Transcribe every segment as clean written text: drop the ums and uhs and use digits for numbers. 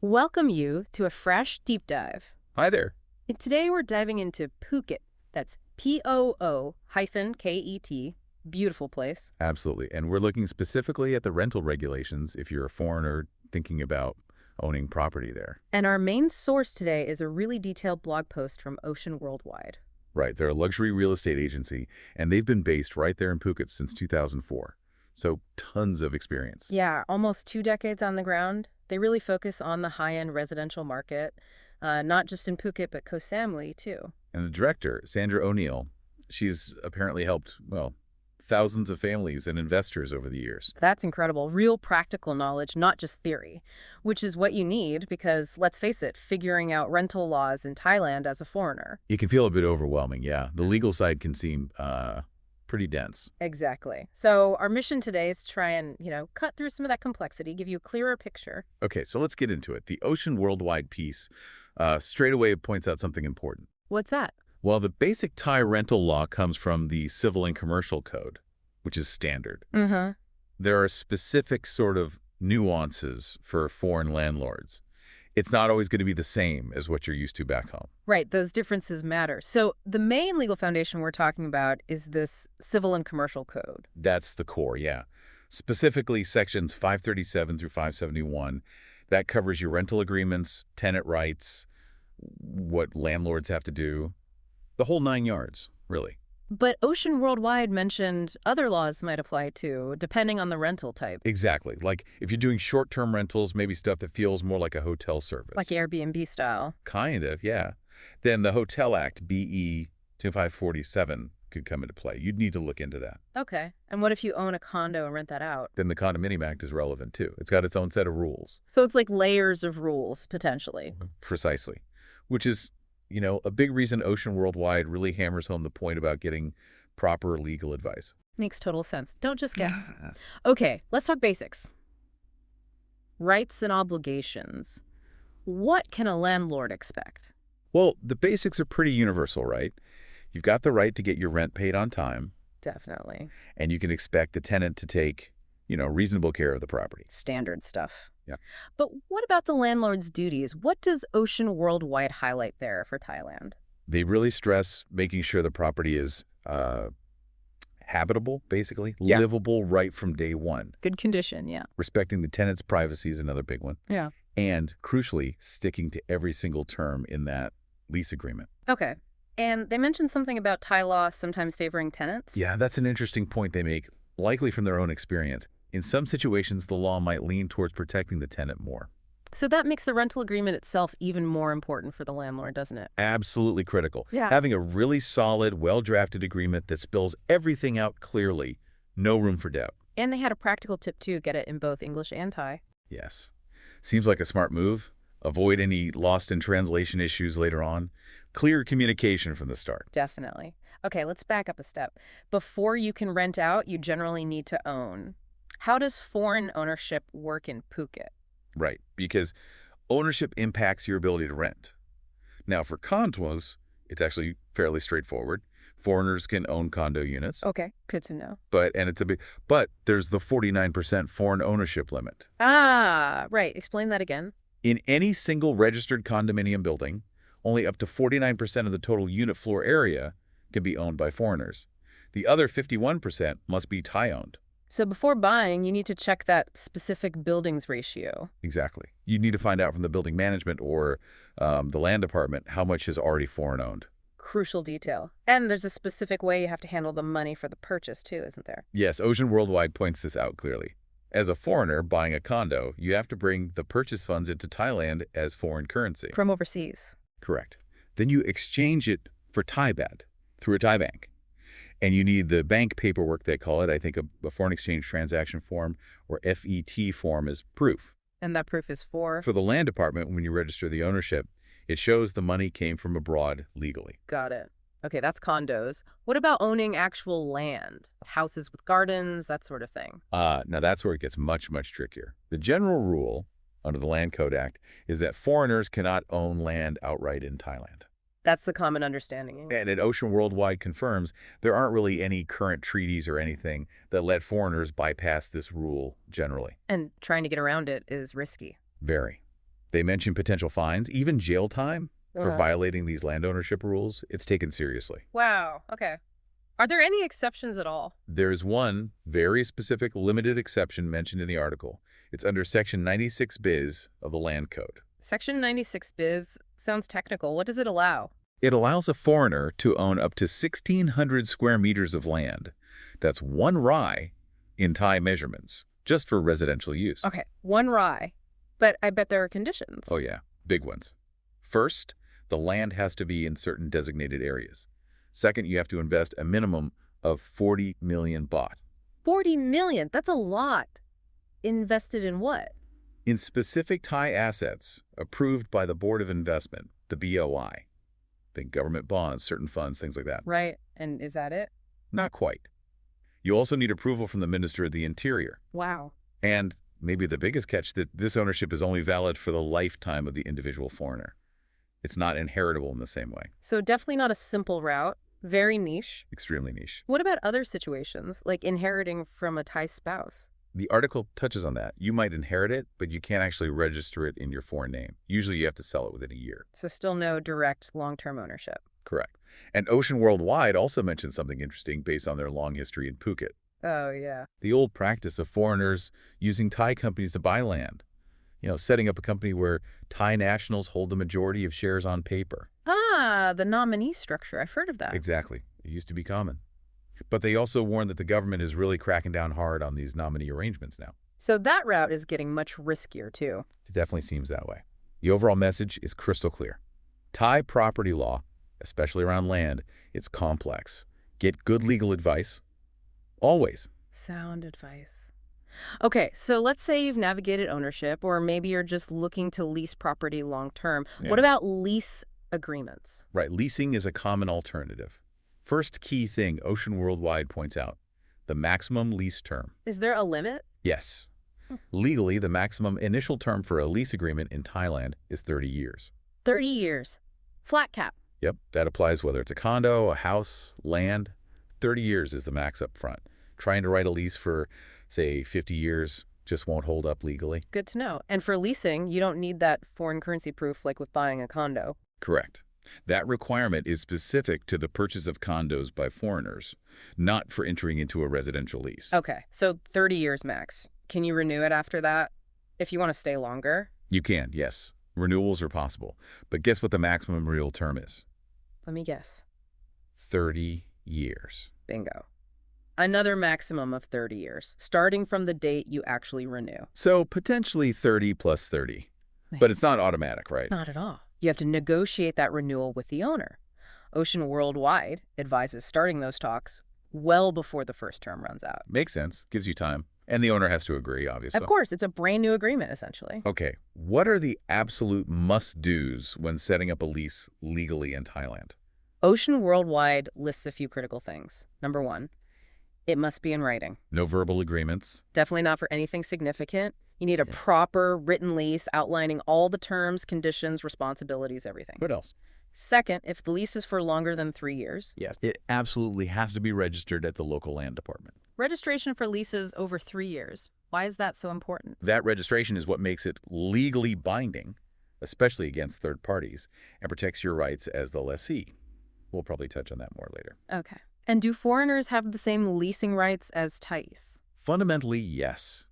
welcome you to a fresh deep dive. Hi there. And today we're diving into Phuket. That's Poo-hyphen-Ket. Beautiful place. Absolutely. And we're looking specifically at the rental regulations if you're a foreigner thinking about owning property there. And our main source today is a really detailed blog post from Ocean Worldwide. Right. They're a luxury real estate agency, and they've been based right there in Phuket since 2004. So tons of experience. Yeah, almost 2 decades on the ground. They really focus on the high-end residential market, not just in Phuket, but Koh Samui, too. And the director, Sandra O'Neill, she's apparently helped, well, thousands of families and investors over the years. That's incredible. Real practical knowledge, not just theory, which is what you need because, let's face it, figuring out rental laws in Thailand as a foreigner. It can feel a bit overwhelming, yeah. The legal side can seem pretty dense. Exactly. So our mission today is to try and, cut through some of that complexity, give you a clearer picture. Okay, so let's get into it. The Ocean Worldwide piece straight away points out something important. What's that? Well, the basic Thai rental law comes from the Civil and Commercial Code, which is standard. Mm-hmm. There are specific sort of nuances for foreign landlords. It's not always going to be the same as what you're used to back home. Right, those differences matter. So the main legal foundation we're talking about is this Civil and Commercial Code. That's the core, yeah. Specifically, sections 537 through 571, that covers your rental agreements, tenant rights, what landlords have to do, the whole 9 yards, really. But Ocean Worldwide mentioned other laws might apply too, depending on the rental type. Exactly. Like if you're doing short-term rentals, maybe stuff that feels more like a hotel service. Like Airbnb style. Kind of, yeah. Then the Hotel Act, BE 2547, could come into play. You'd need to look into that. Okay. And what if you own a condo and rent that out? Then the Condominium Act is relevant too. It's got its own set of rules. So it's like layers of rules, potentially. Precisely. Which is, a big reason Ocean Worldwide really hammers home the point about getting proper legal advice. Makes total sense. Don't just guess. Okay, let's talk basics. Rights and obligations. What can a landlord expect? Well, the basics are pretty universal, right? You've got the right to get your rent paid on time. Definitely. And you can expect the tenant to take, reasonable care of the property. Standard stuff. Yeah. But what about the landlord's duties? What does Ocean Worldwide highlight there for Thailand? They really stress making sure the property is habitable, basically, livable right from day one. Good condition, yeah. Respecting the tenant's privacy is another big one. Yeah. And crucially, sticking to every single term in that lease agreement. Okay. And they mentioned something about Thai law sometimes favoring tenants? Yeah, that's an interesting point they make, likely from their own experience. In some situations, the law might lean towards protecting the tenant more. So that makes the rental agreement itself even more important for the landlord, doesn't it? Absolutely critical. Yeah. Having a really solid, well-drafted agreement that spells everything out clearly, no room for doubt. And they had a practical tip, too, get it in both English and Thai. Yes. Seems like a smart move. Avoid any lost in translation issues later on. Clear communication from the start. Definitely. Okay, let's back up a step. Before you can rent out, you generally need to own. How does foreign ownership work in Phuket? Right, because ownership impacts your ability to rent. Now, for condos, it's actually fairly straightforward. Foreigners can own condo units. Okay, good to know. But there's the 49% foreign ownership limit. Ah, right. Explain that again. In any single registered condominium building, only up to 49% of the total unit floor area can be owned by foreigners. The other 51% must be Thai-owned. So before buying, you need to check that specific buildings ratio. Exactly. You need to find out from the building management or the land department how much is already foreign-owned. Crucial detail. And there's a specific way you have to handle the money for the purchase, too, isn't there? Yes, Ocean Worldwide points this out clearly. As a foreigner buying a condo, you have to bring the purchase funds into Thailand as foreign currency. From overseas. Correct. Then you exchange it for Thai baht through a Thai bank. And you need the bank paperwork, they call it. I think a foreign exchange transaction form or FET form is proof. And that proof is for? For the land department, when you register the ownership, it shows the money came from abroad legally. Got it. Okay, that's condos. What about owning actual land? Houses with gardens, that sort of thing? Now that's where it gets much, much trickier. The general rule under the Land Code Act is that foreigners cannot own land outright in Thailand. That's the common understanding. And at Ocean Worldwide confirms there aren't really any current treaties or anything that let foreigners bypass this rule generally. And trying to get around it is risky. Very. They mention potential fines, even jail time for Uh, violating these land ownership rules. It's taken seriously. wow. Okay. Are there any exceptions at all? There's one very specific limited exception mentioned in the article. It's under Section 96 bis of the Land Code. Section 96 biz sounds technical. What does it allow? It allows a foreigner to own up to 1,600 square meters of land. That's one rai in Thai measurements, just for residential use. Okay, one rye. But I bet there are conditions. Oh yeah, big ones. First, the land has to be in certain designated areas. Second, you have to invest a minimum of 40 million baht 40 million. That's a lot. Invested in what? in specific Thai assets approved by the Board of Investment, the BOI. Think government bonds, certain funds, things like that. Right. And is that it? Not quite. You also need approval from the Minister of the Interior. Wow. And maybe the biggest catch, that this ownership is only valid for the lifetime of the individual foreigner. It's not inheritable in the same way. So definitely not a simple route. Very niche. Extremely niche. What about other situations, like inheriting from a Thai spouse? The article touches on that. You might inherit it, but you can't actually register it in your foreign name. Usually you have to sell it within a year. So still no direct long-term ownership. Correct. And Ocean Worldwide also mentioned something interesting based on their long history in Phuket. Oh, yeah. The old practice of foreigners using Thai companies to buy land. Setting up a company where Thai nationals hold the majority of shares on paper. Ah, the nominee structure. I've heard of that. Exactly. It used to be common. But they also warned that the government is really cracking down hard on these nominee arrangements now. So that route is getting much riskier, too. It definitely seems that way. The overall message is crystal clear. Thai property law, especially around land, it's complex. Get good legal advice. Always. Sound advice. Okay, so let's say you've navigated ownership, or maybe you're just looking to lease property long-term. Yeah. What about lease agreements? Right, leasing is a common alternative. First key thing Ocean Worldwide points out, the maximum lease term. Is there a limit? Yes. Legally, the maximum initial term for a lease agreement in Thailand is 30 years. 30 years. Flat cap. Yep, that applies whether it's a condo, a house, land. 30 years is the max up front. Trying to write a lease for, say, 50 years just won't hold up legally. Good to know. And for leasing, you don't need that foreign currency proof like with buying a condo. Correct. That requirement is specific to the purchase of condos by foreigners, not for entering into a residential lease. Okay, so 30 years max. Can you renew it after that if you want to stay longer? You can, yes. Renewals are possible. But guess what the maximum renewal term is? Let me guess. 30 years. Bingo. Another maximum of 30 years, starting from the date you actually renew. So potentially 30 plus 30. But it's not automatic, right? Not at all. You have to negotiate that renewal with the owner. Ocean Worldwide advises starting those talks well before the first term runs out. Makes sense. Gives you time. And the owner has to agree, obviously. Of course, it's a brand new agreement, essentially. Okay, what are the absolute must-dos when setting up a lease legally in Thailand? Ocean Worldwide lists a few critical things. Number one, it must be in writing. No verbal agreements. Definitely not for anything significant. You need a proper written lease outlining all the terms, conditions, responsibilities, everything. What else? Second, if the lease is for longer than 3 years. Yes, it absolutely has to be registered at the local land department. Registration for leases over 3 years. Why is that so important? That registration is what makes it legally binding, especially against third parties, and protects your rights as the lessee. We'll probably touch on that more later. Okay. And do foreigners have the same leasing rights as Thais? Fundamentally, yes.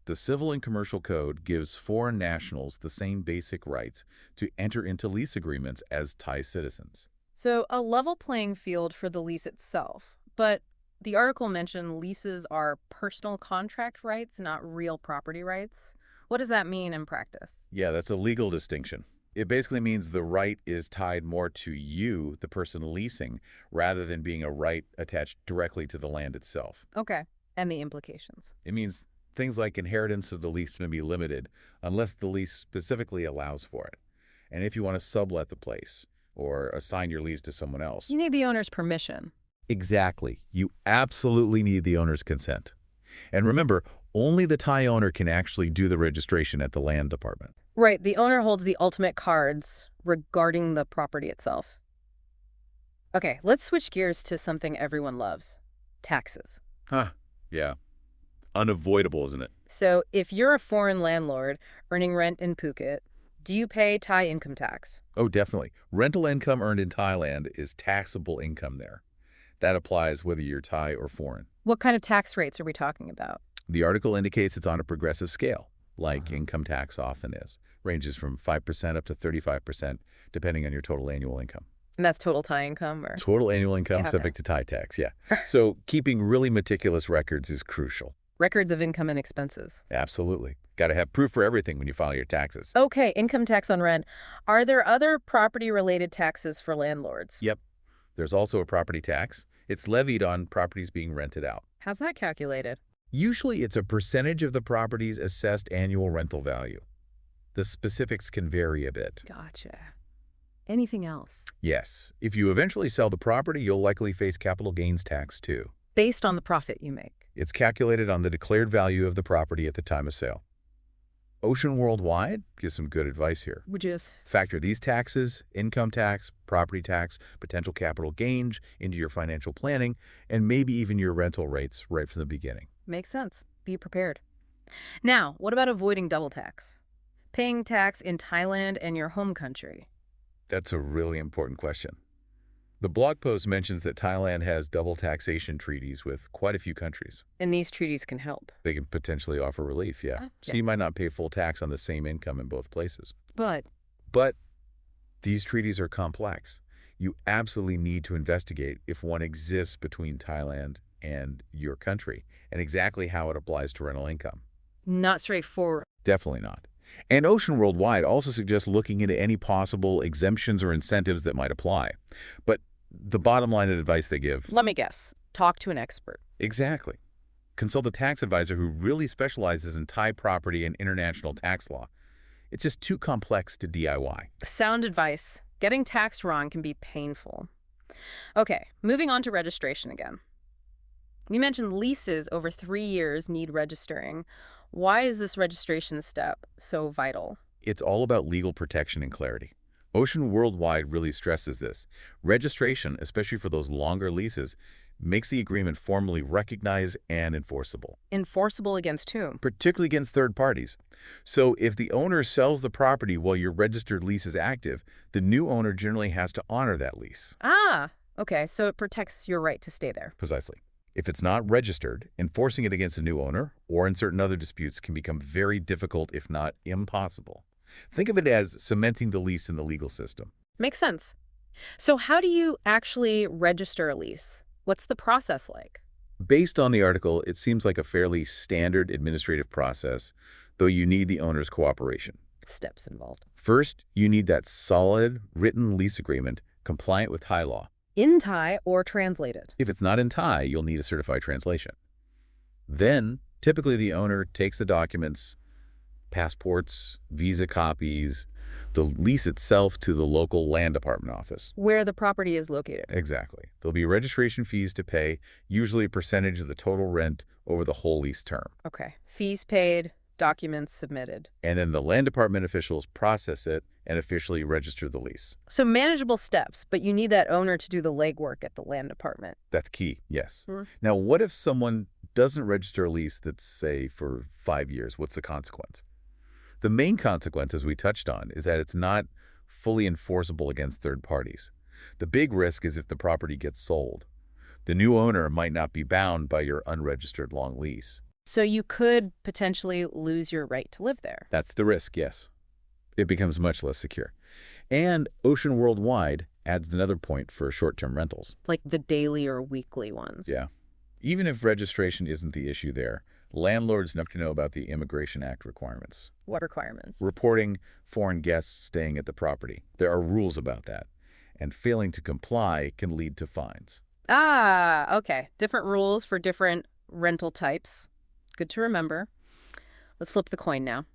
The Civil and Commercial Code gives foreign nationals the same basic rights to enter into lease agreements as Thai citizens. So a level playing field for the lease itself. But the article mentioned leases are personal contract rights, not real property rights. What does that mean in practice? Yeah, that's a legal distinction. It basically means the right is tied more to you, the person leasing, rather than being a right attached directly to the land itself. Okay. And the implications? It means things like inheritance of the lease can be limited unless the lease specifically allows for it. And if you want to sublet the place or assign your lease to someone else. You need the owner's permission. Exactly. You absolutely need the owner's consent. And remember, only the Thai owner can actually do the registration at the land department. Right. The owner holds the ultimate cards regarding the property itself. Okay, let's switch gears to something everyone loves. Taxes. Huh. Yeah. Unavoidable, isn't it? So if you're a foreign landlord earning rent in Phuket, Do you pay Thai income tax? Oh, definitely. Rental income earned in Thailand is taxable income there. That applies whether you're Thai or foreign. What kind of tax rates are we talking about? The article indicates it's on a progressive scale, like Uh-huh. income tax often is. Ranges from 5% up to 35%, depending on your total annual income. And that's total Thai income, or? Total annual income Yeah, okay. subject to Thai tax, yeah. So keeping really meticulous records is crucial. Records of income and expenses. Absolutely. Got to have proof for everything when you file your taxes. Okay, income tax on rent. Are there other property-related taxes for landlords? Yep. There's also a property tax. It's levied on properties being rented out. How's that calculated? Usually it's a percentage of the property's assessed annual rental value. The specifics can vary a bit. Gotcha. Anything else? Yes, if you eventually sell the property, you'll likely face capital gains tax too. Based on the profit you make. It's calculated on the declared value of the property at the time of sale. Ocean Worldwide gives some good advice here. Which is? Factor these taxes, income tax, property tax, potential capital gains into your financial planning, and maybe even your rental rates right from the beginning. Makes sense. Be prepared. Now, what about avoiding double tax? Paying tax in Thailand and your home country. That's a really important question. The blog post mentions that Thailand has double taxation treaties with quite a few countries. And these treaties can help. They can potentially offer relief, yeah. So Yeah. you might not pay full tax on the same income in both places. But But these treaties are complex. You absolutely need to investigate if one exists between Thailand and your country and exactly how it applies to rental income. not straightforward. Definitely not. And Ocean Worldwide also suggests looking into any possible exemptions or incentives that might apply. But the bottom line of advice they give, Let me guess. Talk to an expert. exactly. Consult a tax advisor who really specializes in Thai property and international tax law. It's just too complex to DIY. Sound advice. Getting taxed wrong can be painful. Okay, moving on to registration again. You mentioned leases over 3 years need registering. Why is this registration step so vital? It's all about legal protection and clarity. Ocean Worldwide really stresses this. Registration, especially for those longer leases, makes the agreement formally recognized and enforceable, Enforceable against whom? particularly against third parties. So if the owner sells the property while your registered lease is active, the new owner generally has to honor that lease. Ah, okay, so it protects your right to stay there. Precisely. If it's not registered, enforcing it against a new owner or in certain other disputes can become very difficult, if not impossible. Think of it as cementing the lease in the legal system. Makes sense. So how do you actually register a lease? What's the process like? Based on the article, it seems like a fairly standard administrative process, though you need the owner's cooperation. Steps involved. First, you need that solid, written lease agreement compliant with Thai law. In Thai or translated? If it's not in Thai, you'll need a certified translation. Then, typically the owner takes the documents, passports, visa copies, the lease itself to the local land department office. Where the property is located. Exactly. There'll be registration fees to pay, usually a percentage of the total rent over the whole lease term. Okay. Fees paid, documents submitted. And then the land department officials process it and officially register the lease. So manageable steps, but you need that owner to do the legwork at the land department. That's key, yes. Sure. Now, what if someone doesn't register a lease that's, say, for 5 years? What's the consequence? The main consequence, as we touched on, is that it's not fully enforceable against third parties. The big risk is if the property gets sold. The new owner might not be bound by your unregistered long lease. So you could potentially lose your right to live there. That's the risk, yes. It becomes much less secure. And Ocean Worldwide adds another point for short-term rentals. Like the daily or weekly ones. Yeah. Even if registration isn't the issue there, landlords have to know about the Immigration Act requirements. What requirements? Reporting foreign guests staying at the property. There are rules about that, and failing to comply can lead to fines. Ah, okay. Different rules for different rental types. Good to remember. Let's flip the coin now.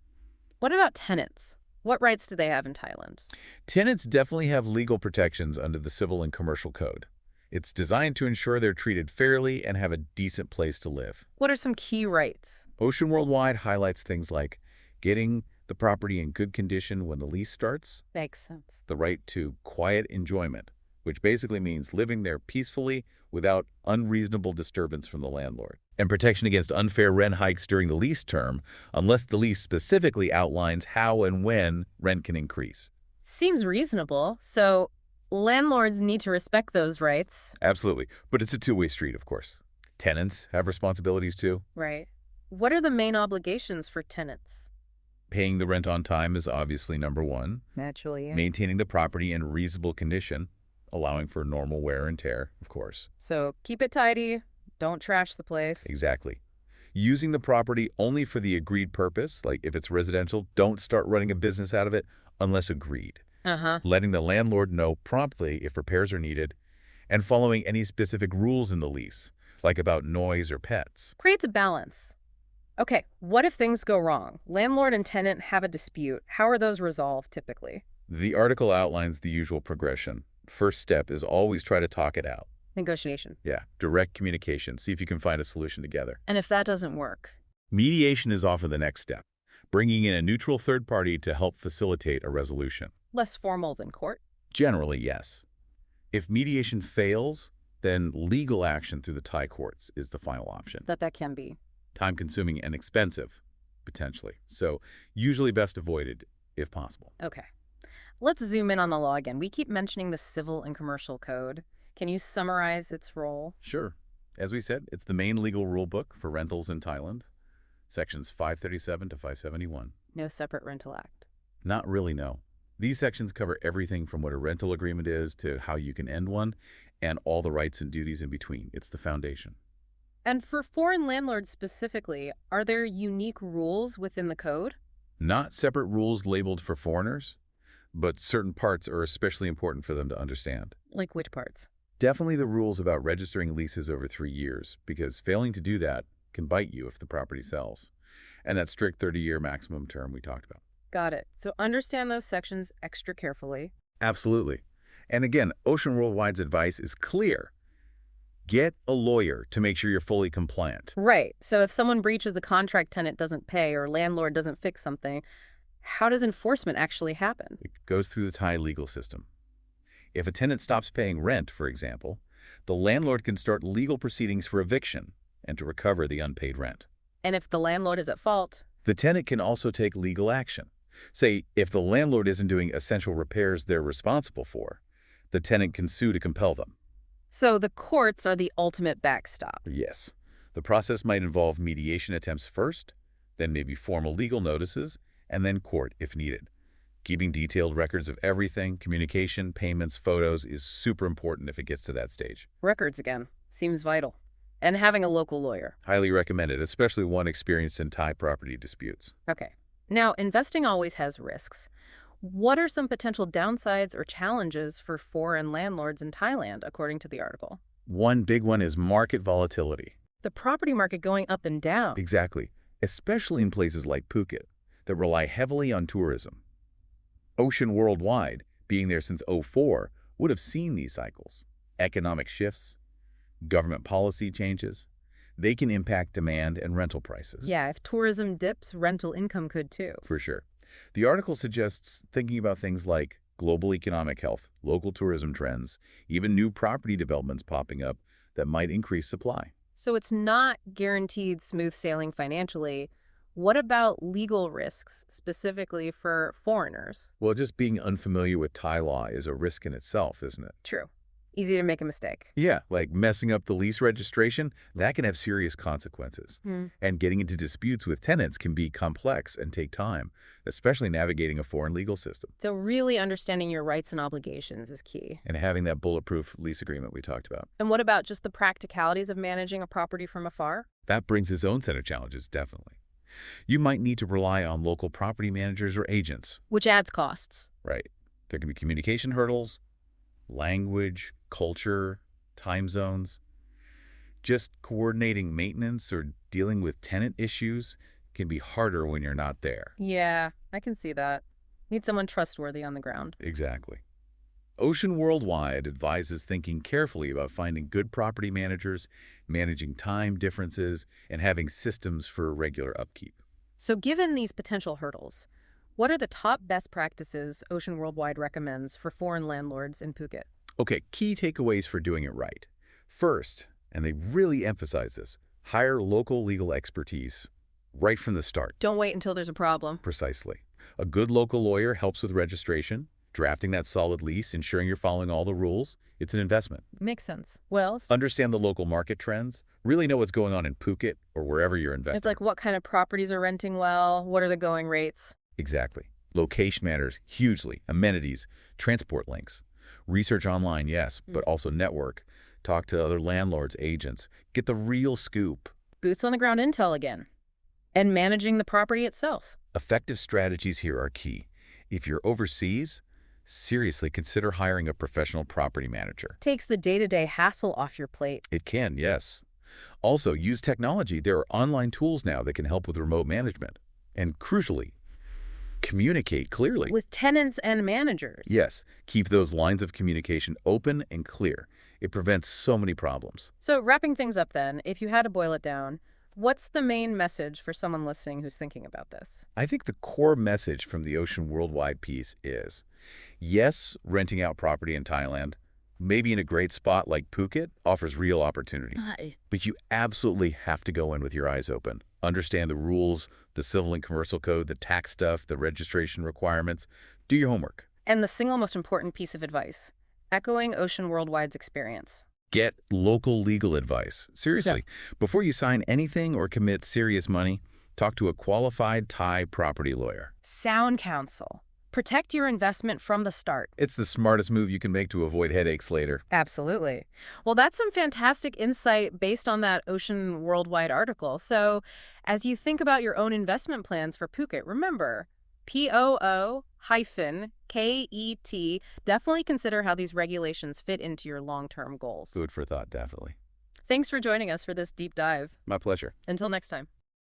What about tenants? What rights do they have in Thailand? Tenants definitely have legal protections under the Civil and Commercial Code. It's designed to ensure they're treated fairly and have a decent place to live. What are some key rights? Ocean Worldwide highlights things like getting the property in good condition when the lease starts, Makes sense. the right to quiet enjoyment, which basically means living there peacefully without unreasonable disturbance from the landlord, and protection against unfair rent hikes during the lease term, unless the lease specifically outlines how and when rent can increase. Seems reasonable. So landlords need to respect those rights. Absolutely. But it's a two-way street, of course. Tenants have responsibilities too. Right. What are the main obligations for tenants? Paying the rent on time is obviously number one. Naturally. Maintaining the property in reasonable condition, allowing for normal wear and tear, of course. So keep it tidy. Don't trash the place. Exactly. Using the property only for the agreed purpose, like if it's residential, don't start running a business out of it unless agreed. Uh-huh. Letting the landlord know promptly if repairs are needed, and following any specific rules in the lease, like about noise or pets. Creates a balance. Okay, what if things go wrong? Landlord and tenant have a dispute. How are those resolved typically? The article outlines the usual progression. First step is always try to talk it out. Negotiation. Yeah, direct communication. See if you can find a solution together. And if that doesn't work? Mediation is often the next step, bringing in a neutral third party to help facilitate a resolution. Less formal than court? Generally, yes. If mediation fails, then legal action through the Thai courts is the final option. That can be. Time-consuming and expensive, potentially. So usually best avoided if possible. Okay. Let's zoom in on the law again. We keep mentioning the civil and commercial code. Can you summarize its role? Sure. As we said, it's the main legal rule book for rentals in Thailand, sections 537 to 571. No separate rental act. Not really, no. These sections cover everything from what a rental agreement is to how you can end one and all the rights and duties in between. It's the foundation. And for foreign landlords specifically, are there unique rules within the code? Not separate rules labeled for foreigners, but certain parts are especially important for them to understand. Like which parts? Definitely the rules about registering leases over 3 years, because failing to do that can bite you if the property sells. And that strict 30-year maximum term we talked about. Got it. So understand those sections extra carefully. Absolutely. And again, Ocean Worldwide's advice is clear. Get a lawyer to make sure you're fully compliant. Right. So if someone breaches the contract, tenant doesn't pay, or landlord doesn't fix something, how does enforcement actually happen? It goes through the Thai legal system. If a tenant stops paying rent, for example, the landlord can start legal proceedings for eviction and to recover the unpaid rent. And if the landlord is at fault? The tenant can also take legal action. Say, if the landlord isn't doing essential repairs they're responsible for, the tenant can sue to compel them. So the courts are the ultimate backstop. Yes. The process might involve mediation attempts first, then maybe formal legal notices, and then court if needed. Keeping detailed records of everything, communication, payments, photos, is super important if it gets to that stage. Records again. Seems vital. And having a local lawyer. Highly recommended, especially one experienced in Thai property disputes. Okay. Now, investing always has risks. What are some potential downsides or challenges for foreign landlords in Thailand, according to the article? One big one is market volatility. The property market going up and down. Exactly, especially in places like Phuket that rely heavily on tourism. Ocean Worldwide, being there since '04, would have seen these cycles. Economic shifts, government policy changes, they can impact demand and rental prices. Yeah, if tourism dips, rental income could too. For sure. The article suggests thinking about things like global economic health, local tourism trends, even new property developments popping up that might increase supply. So it's not guaranteed smooth sailing financially. What about legal risks, specifically for foreigners? Well, just being unfamiliar with Thai law is a risk in itself, isn't it? True. Easy to make a mistake. Yeah, like messing up the lease registration, that can have serious consequences. And getting into disputes with tenants can be complex and take time, especially navigating a foreign legal system. So really understanding your rights and obligations is key. And having that bulletproof lease agreement we talked about. And what about just the practicalities of managing a property from afar? That brings its own set of challenges, definitely. You might need to rely on local property managers or agents. Which adds costs. Right. There can be communication hurdles, language, culture, time zones. Just coordinating maintenance or dealing with tenant issues can be harder when you're not there. Yeah, I can see that. Need someone trustworthy on the ground. Exactly. Ocean Worldwide advises thinking carefully about finding good property managers, managing time differences, and having systems for regular upkeep. So given these potential hurdles, what are the top best practices Ocean Worldwide recommends for foreign landlords in Phuket? Okay, key takeaways for doing it right. First, and they really emphasize this, Hire local legal expertise right from the start. Don't wait until there's a problem. Precisely. A good local lawyer helps with registration, drafting that solid lease, ensuring you're following all the rules. It's an investment. Makes sense. Well, Understand the local market trends. Really know what's going on in Phuket or wherever you're investing. it's like what kind of properties are renting well? What are the going rates? Exactly. Location matters hugely. Amenities, transport links. Research online, yes, but also network. Talk to other landlords, agents. Get the real scoop. Boots on the ground intel again. And managing the property itself. Effective strategies here are key. If you're overseas, seriously consider hiring a professional property manager. Takes the day-to-day hassle off your plate. It can, yes. Also, use technology. There are online tools now that can help with remote management. And crucially, communicate clearly. With tenants and managers. Yes, keep those lines of communication open and clear. It prevents so many problems. So wrapping things up then, if you had to boil it down, what's the main message for someone listening who's thinking about this? I think the core message from the Ocean Worldwide piece is, yes, renting out property in Thailand, maybe in a great spot like Phuket, offers real opportunity. But you absolutely have to go in with your eyes open. Understand the rules, the civil and commercial code, the tax stuff, the registration requirements. Do your homework. And the single most important piece of advice, echoing Ocean Worldwide's experience. Get local legal advice. Seriously, before you sign anything or commit serious money, talk to a qualified Thai property lawyer. Sound counsel. Protect your investment from the start. It's the smartest move you can make to avoid headaches later. Absolutely. Well, that's some fantastic insight based on that Ocean Worldwide article. So as you think about your own investment plans for Phuket, remember, POO-KET. Definitely consider how these regulations fit into your long-term goals. Food for thought, definitely. Thanks for joining us for this deep dive. My pleasure. Until next time.